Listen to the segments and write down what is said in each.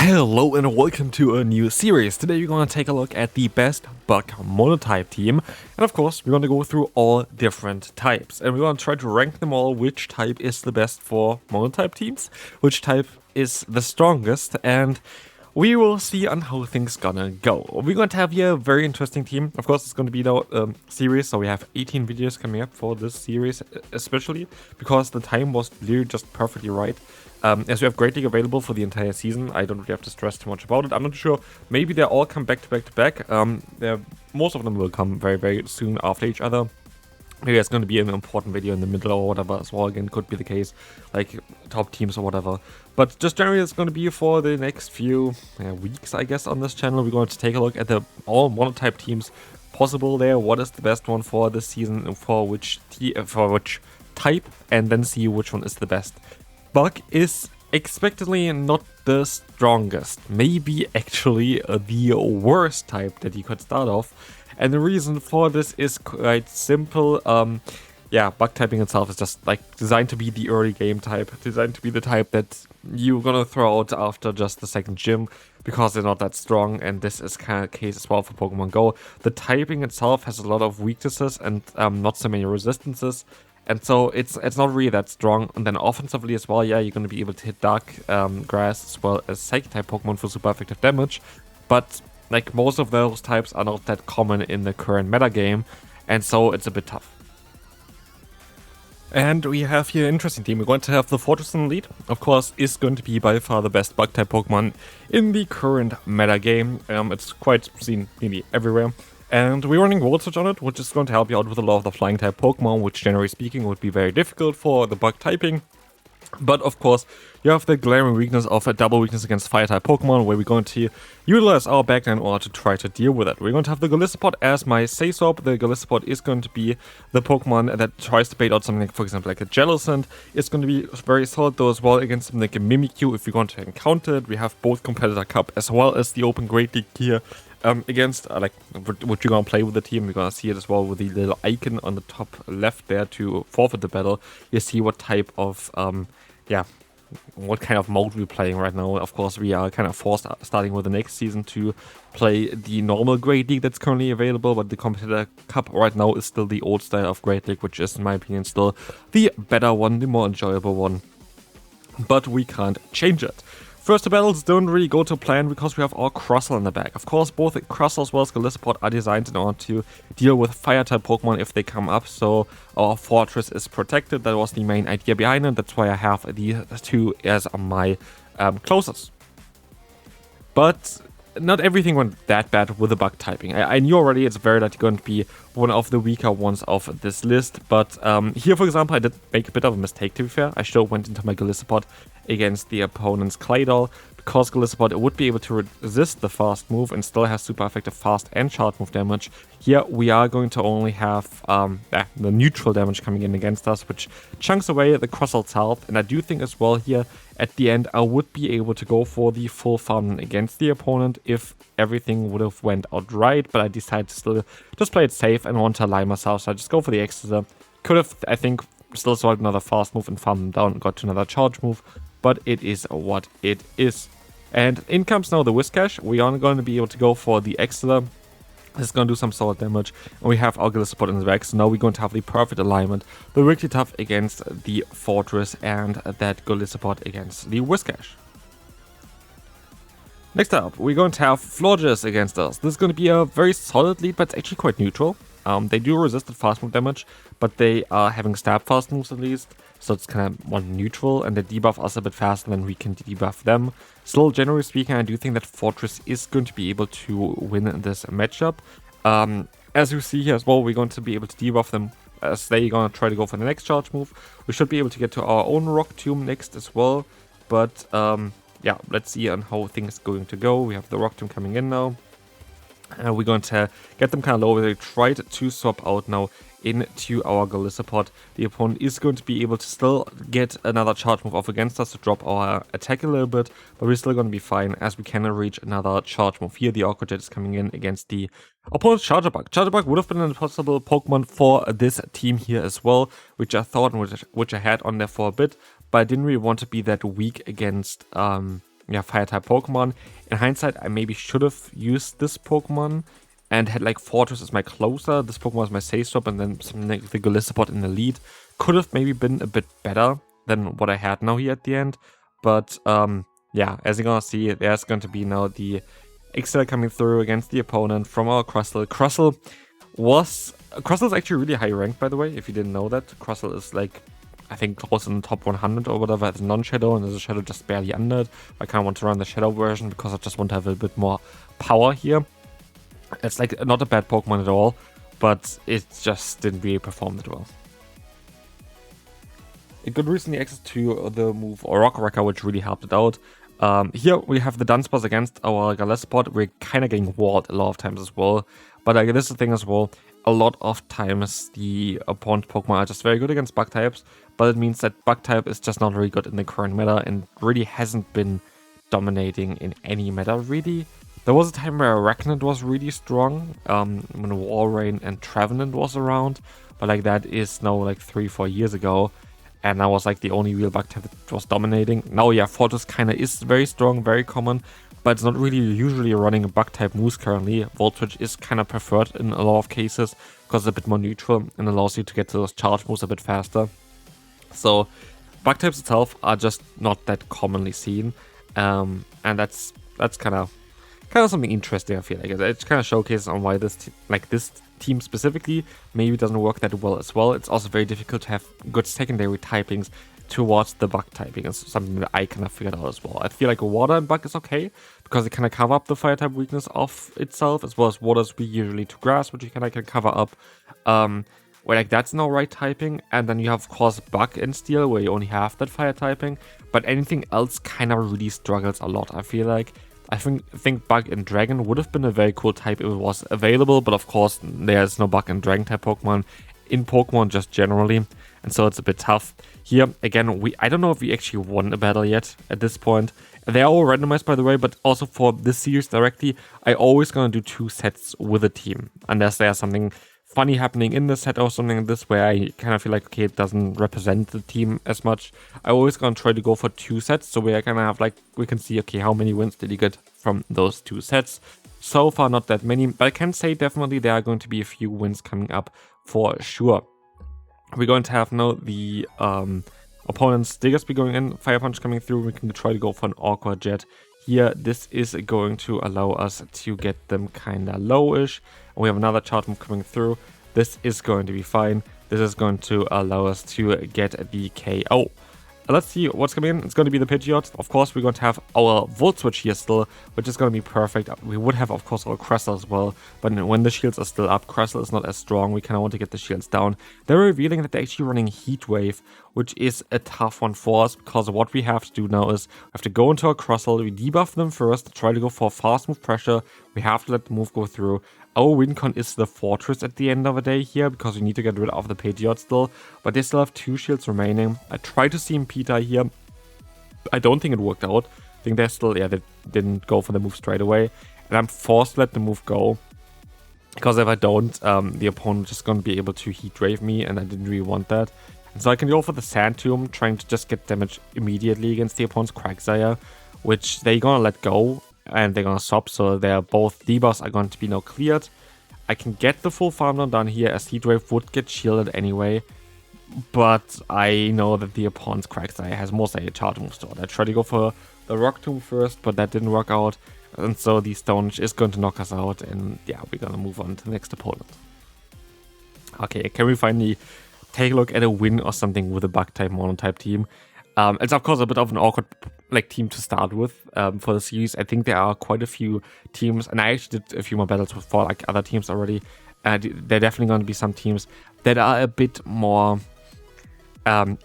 Hello and welcome to a new series. Today we're going to take a look at the best bug monotype team. And of course, we're going to go through all different types. And we're going to try to rank them all, which type is the best for monotype teams, which type is the strongest, and we will see on how things gonna go. We're going to have here a very interesting team. Of course, it's going to be the series, so we have 18 videos coming up for this series, especially because the time was literally just perfectly right. As we have Great League available for the entire season, I don't really have to stress too much about it. I'm not sure. Maybe they all come back to back to back. Most of them will come very, very soon after each other. Maybe it's going to be an important video in the middle or whatever as well. Again, could be the case, like top teams or whatever. But just generally, it's going to be for the next few weeks, I guess, on this channel. We're going to take a look at the all monotype teams possible there. What is the best one for this season and for which type, and then see which one is the best. Bug is expectedly not the strongest, maybe actually the worst type that you could start off. And the reason for this is quite simple. Bug typing itself is just like designed to be the early game type, designed to be the type that you're gonna throw out after just the second gym because they're not that strong, and this is kind of the case as well for Pokemon GO. The typing itself has a lot of weaknesses and not so many resistances. And so it's not really that strong. And then offensively as well, yeah, you're going to be able to hit Dark Grass as well as Psychic-type Pokemon for super effective damage. But like most of those types are not that common in the current meta game, and so it's a bit tough. And we have here an interesting team. We're going to have the Fortress in the lead. Of course, is going to be by far the best Bug-type Pokemon in the current meta game. It's quite seen nearly everywhere. And we're running Volt Switch on it, which is going to help you out with a lot of the flying type Pokemon, which generally speaking would be very difficult for the bug typing. But of course, you have the glaring weakness of a double weakness against fire type Pokemon, where we're going to utilize our backline in order to try to deal with it. We're going to have the Golisopod as my say-swap. The Golisopod is going to be the Pokemon that tries to bait out something, for example, like a Jellicent. It's going to be very solid though as well against something like a Mimikyu if you're going to encounter it. We have both Competitor Cup as well as the Open Great League here. Against what you're gonna play with the team. You're gonna see it as well with the little icon on the top left there to forfeit the battle. You see what type of what kind of mode we're playing right now. Of course, we are kind of forced starting with the next season to play the normal Great League that's currently available, but the Competitor Cup right now is still the old style of Great League, which is in my opinion still the better one, the more enjoyable one. But we can't change it. First, the battles don't really go to plan because we have our Crustle in the back. Of course, both Crustle as well as Golisopod are designed in order to deal with fire-type Pokemon if they come up, so our Fortress is protected. That was the main idea behind it. That's why I have these two as my closest. But not everything went that bad with the bug typing. I knew already it's very likely going to be one of the weaker ones of this list, but here, for example, I did make a bit of a mistake, to be fair. I should have went into my Golisopod against the opponent's Claydol, because Golisopod would be able to resist the fast move and still has super effective fast and charge move damage. Here we are going to only have the neutral damage coming in against us, which chunks away the Crussle's health. And I do think as well here at the end I would be able to go for the full farm against the opponent if everything would have went out right, but I decided to still just play it safe and want to align myself, so I just go for the Exeter. Could have, I think, still solved another fast move and farmed them down and got to another charge move, but it is what it is. And in comes now the Whiscash. We are going to be able to go for the Exeter. This is going to do some solid damage, and we have our Golisopod in the back, so now we're going to have the perfect alignment. The Wigglytuff against the Fortress and that Golisopod against the Whiscash. Next up, we're going to have Florges against us. This is going to be a very solid lead, but it's actually quite neutral. They do resist the fast move damage, but they are having stab fast moves at least, so it's kind of more neutral, and they debuff us a bit faster than we can debuff them. Still, generally speaking, I do think that Fortress is going to be able to win this matchup. As you see here as well, we're going to be able to debuff them as they're going to try to go for the next charge move. We should be able to get to our own Rock Tomb next as well, but yeah, let's see on how things are going to go. We have the Rock Tomb coming in now. We're going to get them kind of low. They tried to swap out now into our Golisopod. The opponent is going to be able to still get another charge move off against us to drop our attack a little bit, but we're still going to be fine as we cannot reach another charge move. Here, the Aqua Jet is coming in against the opponent's Charger Bug. Charger Bug would have been an possible Pokemon for this team here as well, which I thought and which I had on there for a bit, but I didn't really want to be that weak against fire-type Pokemon. In hindsight, I maybe should have used this Pokemon and had like Fortress as my closer, this Pokemon as my safe swap, and then something like the Golisopod in the lead. Could have maybe been a bit better than what I had now here at the end. But yeah, as you're gonna see, there's going to be now the Excel coming through against the opponent from our Crustle. Crustle is actually really high ranked, by the way, if you didn't know that. Crustle is like, I think, close in the top 100 or whatever as non-Shadow, and there's a Shadow just barely under it. I kind of want to run the Shadow version because I just want to have a bit more power here. It's like not a bad Pokemon at all, but it just didn't really perform that well. It got recently access to the move Rock Wrecker, which really helped it out. Here we have the Dunsparce against our Golisopod. We're kind of getting walled a lot of times as well. But this is the thing as well. A lot of times the opponent Pokemon are just very good against bug types, but it means that bug type is just not very good in the current meta and really hasn't been dominating in any meta really. There was a time where Arachnid was really strong, when Walrein and Trevenant was around, but like that is now like 3-4 years ago. And that was like the only real bug type that was dominating. Now, yeah, Fortress kind of is very strong, very common, but it's not really usually running a bug type moves currently. Volt Switch is kind of preferred in a lot of cases because it's a bit more neutral and allows you to get to those charge moves a bit faster. So, bug types itself are just not that commonly seen, and that's kind of something interesting. I feel like it kind of showcases on why this team specifically maybe doesn't work that well as well. It's also very difficult to have good secondary typings towards the bug typing. It's something that I kind of figured out as well. I feel like water and bug is okay because it kind of cover up the fire type weakness of itself, as well as water is weak usually to grass, which you kind of can cover up. Where like that's no right typing, and then you have of course bug and steel where you only have that fire typing, but anything else kind of really struggles a lot. I feel like I think Bug and Dragon would have been a very cool type if it was available, but of course there's no Bug and Dragon type Pokemon in Pokemon just generally, and so it's a bit tough. Here, again, I don't know if we actually won a battle yet at this point. They are all randomized, by the way, but also for this series directly, I always gonna do 2 sets with a team, unless there's something funny happening in the set or something like this where I kind of feel like, okay, it doesn't represent the team as much. I always gonna try to go for 2 sets, so we kind of have like, we can see, okay, how many wins did he get from those 2 sets. So far, not that many, but I can say definitely there are going to be a few wins coming up for sure. We're going to have now the opponent's Diggersby going in, Fire Punch coming through. We can try to go for an Awkward Jet. Here, this is going to allow us to get them kind of lowish. We have another charge move coming through. This is going to be fine. This is going to allow us to get the KO. Let's see what's coming in. It's going to be the Pidgeot. Of course, we're going to have our Volt Switch here still, which is going to be perfect. We would have, of course, our Crustle as well, but when the shields are still up, Crustle is not as strong. We kind of want to get the shields down. They're revealing that they're actually running Heat Wave, which is a tough one for us, because what we have to do now is we have to go into our Crustle, we debuff them first, try to go for fast move pressure. We have to let the move go through. Our win con is the Fortress at the end of the day here, because we need to get rid of the Pidgeot still, but they still have 2 shields remaining. I tried to see Impeta here. I don't think it worked out. I think they're still, yeah, they didn't go for the move straight away, and I'm forced to let the move go, because if I don't, the opponent is just going to be able to Heat Wave me, and I didn't really want that. And so I can go for the Sand Tomb, trying to just get damage immediately against the opponent's Quagsire, which they're going to let go, and they're gonna stop, so their both debuffs are going to be now cleared. I can get the full farm down done here, as Heatwave would get shielded anyway, but I know that the opponent's Quagsire has most a charge move stored. I tried to go for the Rock Tomb first, but that didn't work out, and so the Stone is going to knock us out, and yeah, we're gonna move on to the next opponent. Okay, can we finally take a look at a win or something with a Bug-type, Mono-type team? It's of course a bit of an awkward team to start with for the series. I think there are quite a few teams, and I actually did a few more battles with other teams already. There are definitely going to be some teams that are a bit more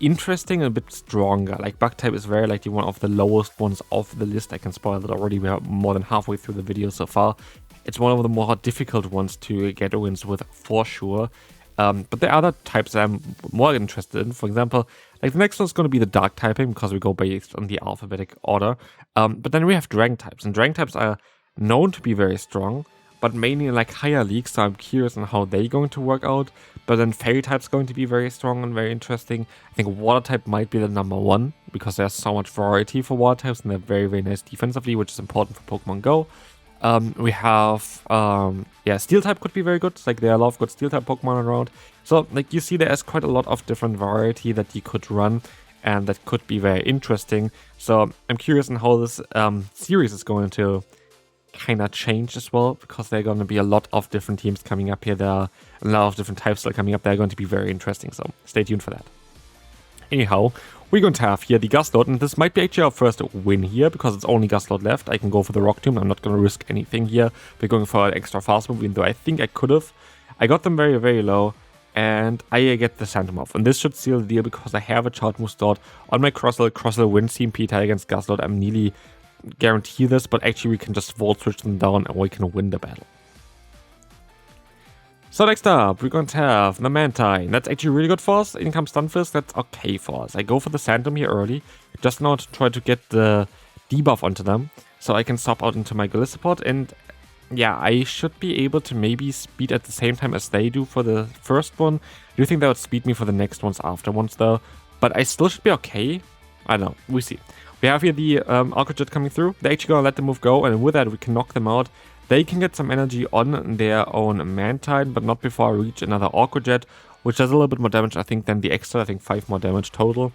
interesting and a bit stronger. Like Bug-type is very likely one of the lowest ones of the list. I can spoil it already. We are more than halfway through the video so far. It's one of the more difficult ones to get wins with for sure. But there are other types that I'm more interested in. For example, like the next one's going to be the Dark typing, because we go based on the alphabetic order. But then we have Dragon types, and Dragon types are known to be very strong. but mainly in like higher leagues, so I'm curious on how they're going to work out. But then Fairy type's going to be very strong and very interesting. I think Water type might be the number one, because there's so much variety for Water types, and they're very, very nice defensively, which is important for Pokemon Go. We have, yeah, Steel type could be very good. Like, there are a lot of good Steel type Pokemon around. So, like, you see there's quite a lot of different variety that you could run, and that could be very interesting. So, I'm curious on how this series is going to kind of change as well, because there are going to be a lot of different teams coming up here. There are a lot of different types that are coming up. They're going to be very interesting, so stay tuned for that. Anyhow, we're going to have here the Gastrodon, and this might be actually our first win here, because it's only Gastrodon left. I can go for the Rock Tomb. I'm not going to risk anything here. We're going for an extra fast move, even though I think I could have. I got them very, very low, and I get the Phantom off. And this should seal the deal, because I have a Charge Move stored on my Crossel. Crossel wins CMP tie against Gastrodon. I'm nearly guarantee this, but actually we can just Volt Switch them down and we can win the battle. So next up, we're going to have the Mantine. That's actually really good for us. In comes Stunfisk, that's okay for us. I go for the Phantom here early, just now to try to get the debuff onto them, so I can swap out into my Gliscopod, and yeah, I should be able to maybe speed at the same time as they do for the first one. I do think that would speed me for the next ones afterwards though, but I still should be okay. I don't know, we see. We have here the Aqua Jet coming through. They're actually going to let the move go, and with that we can knock them out. They can get some energy on their own Mantine, but not before I reach another Aqua Jet, which does a little bit more damage, I think, than the extra. I think 5 more damage total.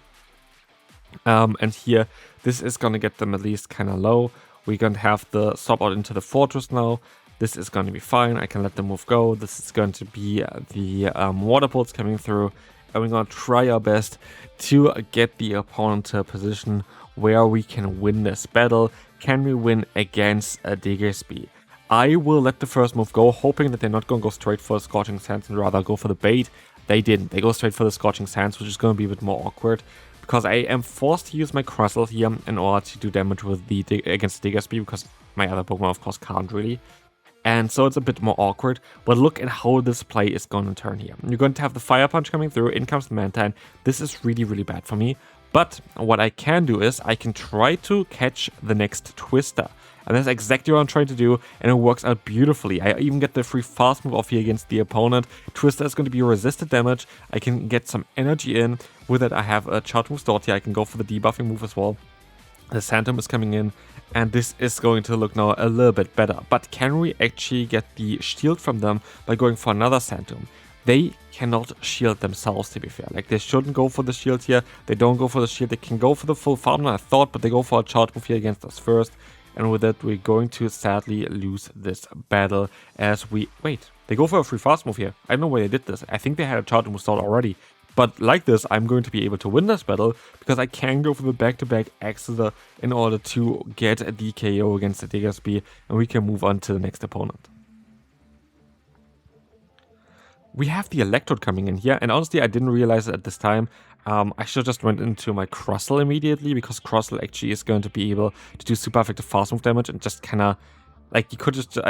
And here, this is going to get them at least kind of low. We're going to have the swap out into the Fortress now. This is going to be fine. I can let the move go. This is going to be the Water Pulse coming through. And we're going to try our best to get the opponent to a position where we can win this battle. Can we win against a Diggersby? I will let the first move go, hoping that they're not going to go straight for the Scorching Sands and rather go for the bait. They didn't. They go straight for the Scorching Sands, which is going to be a bit more awkward, because I am forced to use my Crustle here in order to do damage with against the Diggersby, because my other Pokemon, of course, can't really. And so it's a bit more awkward, but look at how this play is going to turn here. You're going to have the Fire Punch coming through, in comes the Mantine. This is really, really bad for me. But what I can do is I can try to catch the next Twister. And that's exactly what I'm trying to do, and it works out beautifully. I even get the free fast move off here against the opponent. Twister is going to be resisted damage. I can get some energy in. With it, I have a Charge Move stored here. I can go for the debuffing move as well. The Phantom is coming in, and this is going to look now a little bit better. But can we actually get the shield from them by going for another Phantom? They cannot shield themselves, to be fair. Like, they shouldn't go for the shield here. They don't go for the shield. They can go for the full farm, I thought, but they go for a charge move here against us first. And with that, we're going to sadly lose this battle as we... Wait, they go for a free fast move here. I don't know why they did this. I think they had a charge move start already. But like this, I'm going to be able to win this battle, because I can go for the back-to-back Exeter in order to get a DKO against the Diggersby, and we can move on to the next opponent. We have the Electrode coming in here, and honestly, I didn't realize it at this time. I should have just went into my Crustle immediately, because Crustle actually is going to be able to do super effective fast move damage and just kind of... Like, I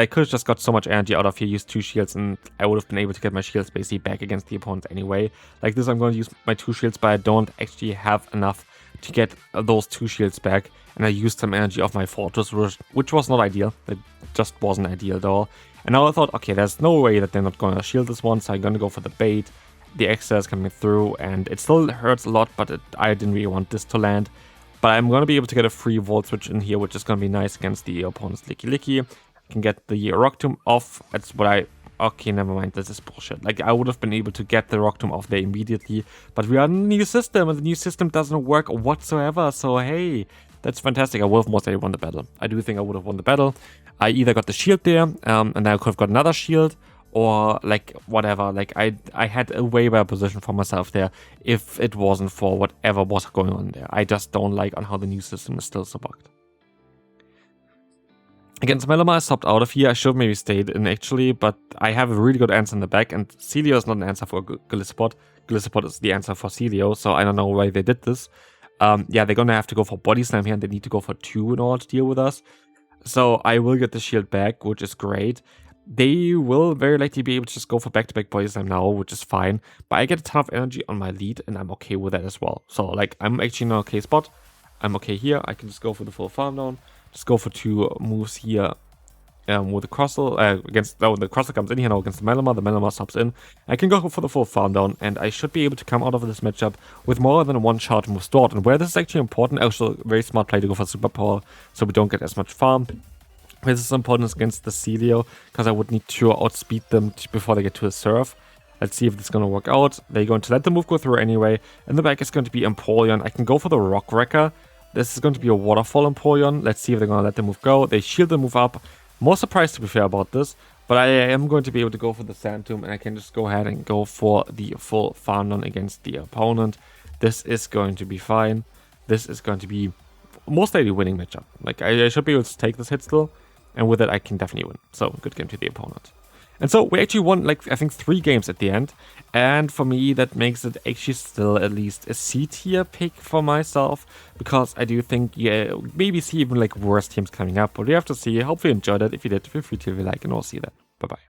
could have just got so much energy out of here, used 2 shields, and I would have been able to get my shields basically back against the opponent anyway. Like this, I'm going to use my 2 shields, but I don't actually have enough to get those 2 shields back. And I used some energy off my Fortress, which was not ideal. It just wasn't ideal at all. And now I thought, okay, there's no way that they're not going to shield this one, so I'm going to go for the bait. The Extra is coming through, and it still hurts a lot, but I didn't really want this to land. But I'm going to be able to get a free Volt Switch in here, which is going to be nice against the opponent's Licky. I can get the Rock Tomb off. That's what I... Okay, never mind. This is bullshit. Like, I would have been able to get the Rock Tomb off there immediately. But we are in a new system, and the new system doesn't work whatsoever. So, hey, that's fantastic. I would have most likely won the battle. I do think I would have won the battle. I either got the shield there, and I could have got another shield, or, like, whatever. Like, I had a way better position for myself there if it wasn't for whatever was going on there. I just don't like on how the new system is still so bugged. Against Meloma, I stopped out of here. I should have maybe stayed in, actually, but I have a really good answer in the back, and Celio is not an answer for Gliscopod. Gliscopod is the answer for Celio, so I don't know why they did this. Yeah, they're gonna have to go for Body Slam here, and they need to go for 2 in order to deal with us. So I will get the shield back, which is great. They will very likely be able to just go for back-to-back Body Slam now, which is fine. But I get a ton of energy on my lead, and I'm okay with that as well. So, like, I'm actually in an okay spot. I'm okay here. I can just go for the full farm down. Just go for 2 moves here. with the Crossel, the Crossel comes in here now against the Melamar subs in. I can go for the full farm down, and I should be able to come out of this matchup with more than one shard move stored. And where this is actually important, also very smart play to go for superpower, so we don't get as much farm. This is important against the Celio, because I would need to outspeed them before they get to a Surf. Let's see if it's going to work out. They're going to let the move go through anyway. In the back is going to be Empoleon. I can go for the Rock Wrecker. This is going to be a Waterfall Empoleon. Let's see if they're going to let the move go. They shield the move up. More surprised, to be fair, about this. But I am going to be able to go for the Sand Tomb, and I can just go ahead and go for the full farm down against the opponent. This is going to be fine. This is going to be most likely winning matchup. Like, I should be able to take this hit still, and with it, I can definitely win. So, good game to the opponent. And so we actually won, like, I think 3 games at the end. And for me, that makes it actually still at least a C-tier pick for myself. Because I do think, yeah, maybe see even, like, worse teams coming up. But we have to see. Hopefully you enjoyed it. If you did, feel free to leave a like, and we'll see you then. Bye-bye.